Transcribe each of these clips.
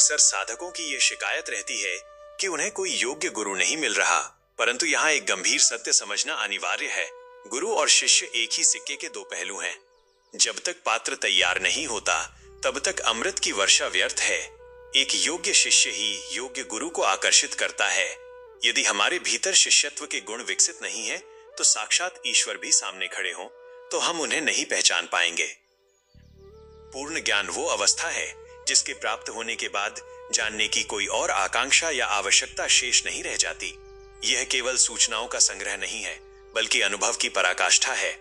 अक्सर साधकों की ये शिकायत रहती है कि उन्हें कोई योग्य गुरु नहीं मिल रहा, परंतु यहाँ एक गंभीर सत्य समझना अनिवार्य है। गुरु और शिष्य एक ही सिक्के के दो पहलू हैं। जब तक पात्र तैयार नहीं होता, तब तक अमृत की वर्षा व्यर्थ है। एक योग्य शिष्य ही योग्य गुरु को आकर्षित करता है। यदि हमारे भीतर शिष्यत्व के गुण विकसित नहीं है, तो साक्षात ईश्वर भी सामने खड़े हों तो हम उन्हें नहीं पहचान पाएंगे। पूर्ण ज्ञान वो अवस्था है जिसके प्राप्त होने के बाद जानने की कोई और आकांक्षा या आवश्यकता शेष नहीं रह जाती। यह केवल सूचनाओं का संग्रह नहीं है, बल्कि अनुभव की पराकाष्ठा है।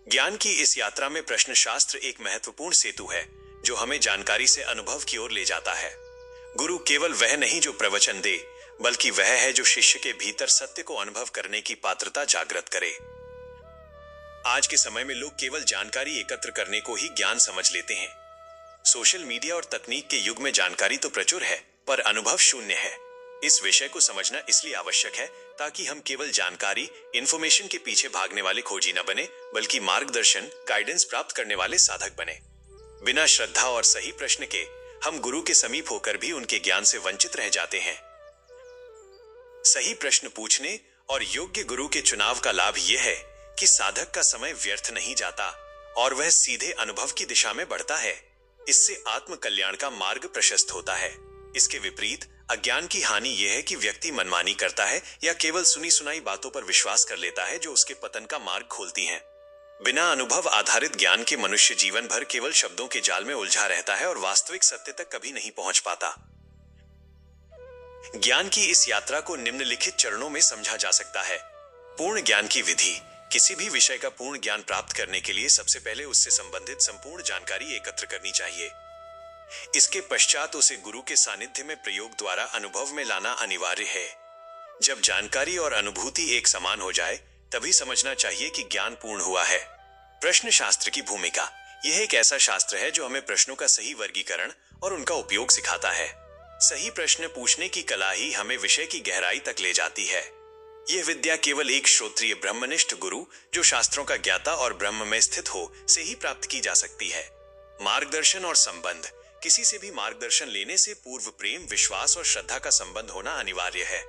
ज्ञान की इस यात्रा में प्रश्न शास्त्र एक महत्वपूर्ण सेतु है जो हमें जानकारी से अनुभव की ओर ले जाता है। गुरु केवल वह नहीं जो प्रवचन दे, बल्कि वह है जो शिष्य के भीतर सत्य को अनुभव करने की पात्रता जागृत करे। आज के समय में लोग केवल जानकारी एकत्र करने को ही ज्ञान समझ लेते हैं। सोशल मीडिया और तकनीक के युग में जानकारी तो प्रचुर है, पर अनुभव शून्य है। इस विषय को समझना इसलिए आवश्यक है ताकि हम केवल जानकारी, इंफॉर्मेशन के पीछे भागने वाले खोजी न बने, बल्कि मार्गदर्शन, गाइडेंस प्राप्त करने वाले साधक बने। बिना श्रद्धा और सही प्रश्न के हम गुरु के समीप होकर भी उनके ज्ञान से वंचित रह जाते हैं। सही प्रश्न पूछने और योग्य गुरु के चुनाव का लाभ यह है कि साधक का समय व्यर्थ नहीं जाता और वह सीधे अनुभव की दिशा में बढ़ता है। इससे आत्म कल्याण का मार्ग प्रशस्त होता है। इसके विपरीत अज्ञान की हानि यह है कि व्यक्ति मनमानी करता है या केवल सुनी सुनाई बातों पर विश्वास कर लेता है जो उसके पतन का मार्ग खोलती हैं। बिना अनुभव आधारित ज्ञान के मनुष्य जीवन भर केवल शब्दों के जाल में उलझा रहता है और वास्तविक सत्य तक कभी नहीं पहुंच पाता। ज्ञान की इस यात्रा को निम्नलिखित चरणों में समझा जा सकता है। पूर्ण ज्ञान की विधि। किसी भी विषय का पूर्ण ज्ञान प्राप्त करने के लिए सबसे पहले उससे संबंधित संपूर्ण जानकारी एकत्र करनी चाहिए। इसके पश्चात उसे गुरु के सानिध्य में प्रयोग द्वारा अनुभव में लाना अनिवार्य है। जब जानकारी और अनुभूति एक समान हो जाए, तभी समझना चाहिए कि ज्ञान पूर्ण हुआ है। प्रश्न शास्त्र की भूमिका। यह एक ऐसा शास्त्र है जो हमें प्रश्नों का सही वर्गीकरण और उनका उपयोग सिखाता है। सही प्रश्न पूछने की कला ही हमें विषय की गहराई तक ले जाती है। यह विद्या केवल एक श्रोत्रिय ब्रह्मनिष्ठ गुरु जो शास्त्रों का ज्ञाता और ब्रह्म में स्थित हो से ही प्राप्त की जा सकती है। मार्गदर्शन और संबंध। किसी से भी मार्गदर्शन लेने से पूर्व प्रेम, विश्वास और श्रद्धा का संबंध होना अनिवार्य है।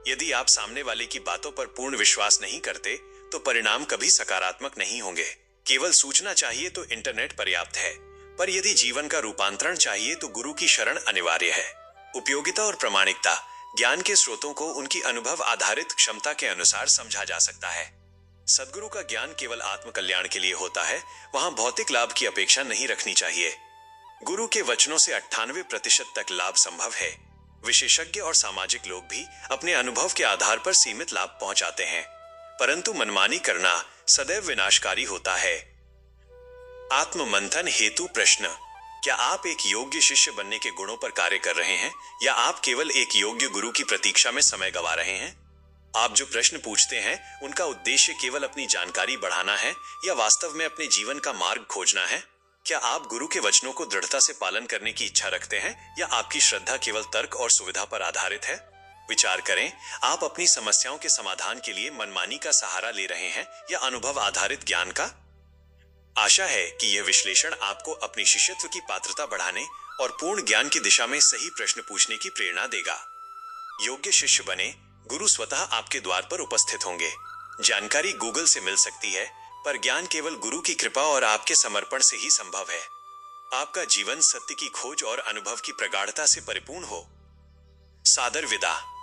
यदि आप सामने वाले की बातों पर पूर्ण विश्वास नहीं करते, तो परिणाम कभी सकारात्मक नहीं होंगे। केवल सूचना चाहिए तो इंटरनेट पर्याप्त है, पर यदि जीवन का रूपांतरण चाहिए तो गुरु की शरण अनिवार्य है। उपयोगिता और प्रामाणिकता। ज्ञान के स्रोतों को उनकी अनुभव आधारित क्षमता के अनुसार समझा जा सकता है। सद्गुरु का ज्ञान केवल आत्म कल्याण के लिए होता है, वहां भौतिक लाभ की अपेक्षा नहीं रखनी चाहिए। गुरु के वचनों से 98% तक लाभ संभव है। विशेषज्ञ और सामाजिक लोग भी अपने अनुभव के आधार पर सीमित लाभ पहुंचाते हैं, परंतु मनमानी करना सदैव विनाशकारी होता है। आत्म मंथन हेतु प्रश्न। क्या आप एक योग्य शिष्य बनने के गुणों पर कार्य कर रहे हैं, या आप केवल एक योग्य गुरु की प्रतीक्षा में समय गंवा रहे हैं? आप जो प्रश्न पूछते हैं, उनका उद्देश्य केवल अपनी जानकारी बढ़ाना है या वास्तव में अपने जीवन का मार्ग खोजना है? क्या आप गुरु के वचनों को दृढ़ता से पालन करने की इच्छा रखते हैं, या आपकी श्रद्धा केवल तर्क और सुविधा पर आधारित है? विचार करें, आप अपनी समस्याओं के समाधान के लिए मनमानी का सहारा ले रहे हैं या अनुभव आधारित ज्ञान का? आशा है कि यह विश्लेषण आपको अपनी शिष्यत्व की पात्रता बढ़ाने और पूर्ण ज्ञान की दिशा में सही प्रश्न पूछने की प्रेरणा देगा। योग्य शिष्य बने, गुरु स्वतः आपके द्वार पर उपस्थित होंगे। जानकारी गूगल से मिल सकती है, पर ज्ञान केवल गुरु की कृपा और आपके समर्पण से ही संभव है। आपका जीवन सत्य की खोज और अनुभव की प्रगाढ़ता से परिपूर्ण हो। सादर विदा।